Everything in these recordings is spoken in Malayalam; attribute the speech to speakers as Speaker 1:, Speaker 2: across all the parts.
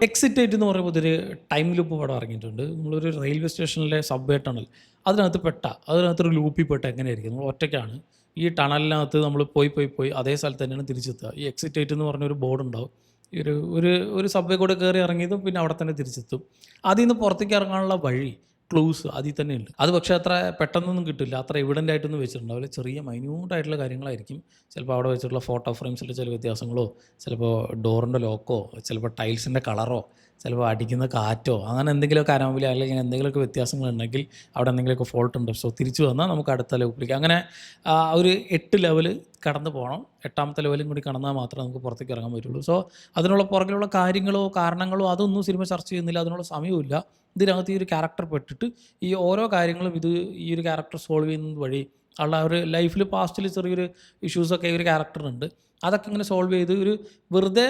Speaker 1: എക്സിറ്റേറ്റ് എന്ന് പറയുമ്പോൾ ഇതൊരു ടൈം ലൂപ്പ് പടം ഇറങ്ങിയിട്ടുണ്ട്. നമ്മളൊരു റെയിൽവേ സ്റ്റേഷനിലെ സബ്വേ ടണൽ അതിനകത്തൊരു ലൂപ്പിൽ പെട്ട എങ്ങനെയായിരിക്കും, നമ്മൾ ഒറ്റയ്ക്കാണ് ഈ ടണലിനകത്ത് നമ്മൾ പോയി അതേ സ്ഥലത്ത് തന്നെയാണ് തിരിച്ചെത്തുക. ഈ എക്സിറ്റേറ്റ് എന്ന് പറഞ്ഞൊരു ബോർഡ് ഉണ്ടാവും. ഈ ഒരു സബ്വേ കൂടെ കയറി ഇറങ്ങിയതും പിന്നെ അവിടെ തന്നെ തിരിച്ചെത്തും. അതിൽ നിന്ന് പുറത്തേക്ക് ഇറങ്ങാനുള്ള വഴി ക്ലൂസ് അതിൽ തന്നെ ഉണ്ട്. അത് പക്ഷേ അത്ര പെട്ടെന്നൊന്നും കിട്ടില്ല, അത്ര എവിഡൻ്റ് ആയിട്ടൊന്നും വെച്ചിട്ടുണ്ടാവില്ല. ചെറിയ മൈന്യൂട്ടായിട്ടുള്ള കാര്യങ്ങളായിരിക്കും. ചിലപ്പോൾ അവിടെ വെച്ചിട്ടുള്ള ഫോട്ടോ ഫ്രെയിംസിൽ ചില വ്യത്യാസങ്ങളോ, ചിലപ്പോൾ ഡോറിൻ്റെ ലോക്കോ, ചിലപ്പോൾ ടൈൽസിൻ്റെ കളറോ, ചിലപ്പോൾ അടിക്കുന്ന കാറ്റോ, അങ്ങനെ എന്തെങ്കിലുമൊക്കെ അനോമലി അല്ലെങ്കിൽ എന്തെങ്കിലുമൊക്കെ വ്യത്യാസങ്ങളുണ്ടെങ്കിൽ അവിടെ എന്തെങ്കിലുമൊക്കെ ഫോൾട്ട് ഉണ്ട്. സോ തിരിച്ചു വന്നാൽ നമുക്ക് അടുത്ത ലെവലിലേക്ക് അങ്ങനെ ഒരു 8 ലെവൽ കടന്നു പോകണം. 8ാമത്തെ ലെവലും കൂടി കടന്നാൽ മാത്രമേ നമുക്ക് പുറത്തേക്ക് ഇറങ്ങാൻ പറ്റുള്ളൂ. സോ അതിനുള്ള പുറകിലുള്ള കാര്യങ്ങളോ കാരണങ്ങളോ അതൊന്നും സിനിമ ചർച്ച ചെയ്യുന്നില്ല, അതിനുള്ള സമയമില്ല. ഇതിനകത്ത് ഈ ഒരു ക്യാരക്ടർ പെട്ടിട്ട് ഈ ഓരോ കാര്യങ്ങളും ഈ ഒരു ക്യാരക്ടർ സോൾവ് ചെയ്യുന്നത് വഴി ഉള്ള ഒരു ലൈഫിൽ പാസ്റ്റിൽ ചെറിയൊരു ഇഷ്യൂസൊക്കെ ഈ ഒരു ക്യാരക്ടറുണ്ട്. അതൊക്കെ ഇങ്ങനെ സോൾവ് ചെയ്ത് വെറുതെ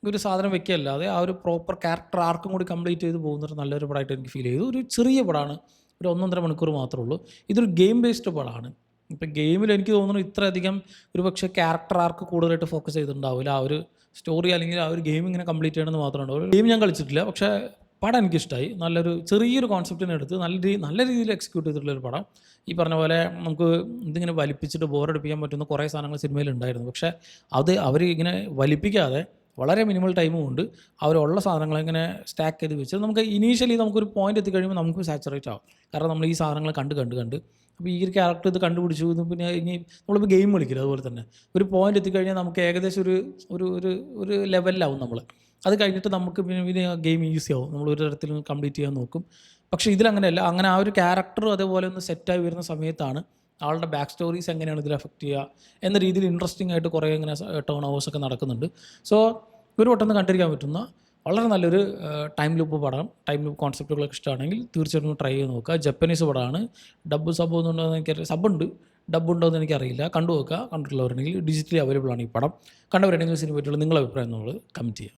Speaker 1: ഒരു സാധനം വെക്കുകയല്ലാതെ ആ ഒരു പ്രോപ്പർ ക്യാരക്ടർ ആർക്കും കൂടി കംപ്ലീറ്റ് ചെയ്ത് പോകുന്നൊരു നല്ലൊരു പടമായിട്ട് എനിക്ക് ഫീൽ ചെയ്തു. ഒരു ചെറിയ പടമാണ്, ഒരു 1.5 മണിക്കൂർ മാത്രമേ ഉള്ളൂ. ഇതൊരു ഗെയിം ബേസ്ഡ് പടമാണ്. ഇപ്പം ഗെയിമിൽ എനിക്ക് തോന്നുന്നു ഇത്രയധികം ഒരു പക്ഷേ ക്യാരക്ടർ ആർക്ക് കൂടുതലായിട്ട് ഫോക്കസ് ചെയ്തിട്ടുണ്ടാവില്ല. ആ ഒരു സ്റ്റോറി അല്ലെങ്കിൽ ആ ഒരു ഗെയിം ഇങ്ങനെ കംപ്ലീറ്റ് ചെയ്യണമെന്ന് മാത്രമേ ഉണ്ടാവും. ഗെയിം ഞാൻ കളിച്ചിട്ടില്ല, പക്ഷേ പടം എനിക്കിഷ്ടമായി. ചെറിയൊരു കോൺസെപ്റ്റിനെ എടുത്ത് നല്ല രീതിയിൽ എക്സിക്യൂട്ട് ചെയ്തിട്ടുള്ളൊരു പടം. ഈ പറഞ്ഞ പോലെ നമുക്ക് ഇതിങ്ങനെ വലിപ്പിച്ചിട്ട് ബോറടിപ്പിക്കാൻ പറ്റുന്ന കുറേ സാധനങ്ങൾ സിനിമയിലുണ്ടായിരുന്നു. പക്ഷേ അവർ ഇങ്ങനെ വലിപ്പിക്കാതെ വളരെ മിനിമൽ ടൈമും കൊണ്ട് അവരുള്ള സാധനങ്ങളിങ്ങനെ സ്റ്റാക്ക് ചെയ്ത് വെച്ച് നമുക്ക് ഇനീഷ്യലി നമുക്കൊരു പോയിന്റ് എത്തിക്കഴിയുമ്പോൾ നമുക്ക് സാച്ചുറേറ്റ് ആവും. കാരണം നമ്മൾ ഈ സാധനങ്ങൾ കണ്ട് അപ്പോൾ ഈ ഒരു ക്യാരക്ടർ ഇത് കണ്ടുപിടിച്ചു. പിന്നെ നമ്മളിപ്പോൾ ഗെയിം കളിക്കില്ല, അതുപോലെ തന്നെ ഒരു പോയിന്റ് എത്തിക്കഴിഞ്ഞാൽ നമുക്ക് ഏകദേശം ഒരു ലെവലിലാവും നമ്മൾ. അത് കഴിഞ്ഞിട്ട് നമുക്ക് പിന്നെ ഗെയിം ഈസി ആവും, നമ്മൾ ഒരു തരത്തിലും കംപ്ലീറ്റ് ചെയ്യാൻ നോക്കും. പക്ഷേ ഇതിലങ്ങനെയല്ല. അങ്ങനെ ആ ഒരു ക്യാരക്ടർ അതേപോലെ ഒന്ന് സെറ്റായി വരുന്ന സമയത്താണ് ആളുടെ ബാക്ക് സ്റ്റോറീസ് എങ്ങനെയാണ് ഇതിൽ എഫക്റ്റ് ചെയ്യുക എന്ന രീതിയിൽ ഇൻട്രസ്റ്റിംഗ് ആയിട്ട് കുറേ ഇങ്ങനെ ടേൺ ഓവേഴ്സൊക്കെ നടക്കുന്നുണ്ട്. സോ ഒരു വട്ടം കണ്ടിരിക്കാൻ പറ്റുന്ന വളരെ നല്ലൊരു ടൈം ലൂപ്പ് പടം. ടൈം ലൂപ്പ് കോൺസെപ്റ്റുകളൊക്കെ ഇഷ്ടമാണെങ്കിൽ തീർച്ചയായിട്ടും ട്രൈ ചെയ്ത് നോക്കുക. ജപ്പനീസ് പടമാണ്. സബ് എന്നുണ്ടോയെന്ന് എനിക്കറിയാം, സബ്ബുണ്ട്, ഡബ്ബുണ്ടോ എന്ന് എനിക്കറിയില്ല. കണ്ടു നോക്കുക. കണ്ടിട്ടുള്ളവരുണ്ടെങ്കിൽ ഡിജിറ്റലി അവൈലബിൾ ആണ് ഈ പടം. കണ്ടവരുണ്ടെങ്കിൽ സിനിമ പറ്റിയുള്ള നിങ്ങളുടെ അഭിപ്രായം നമ്മൾ കമൻറ്റ് ചെയ്യുക.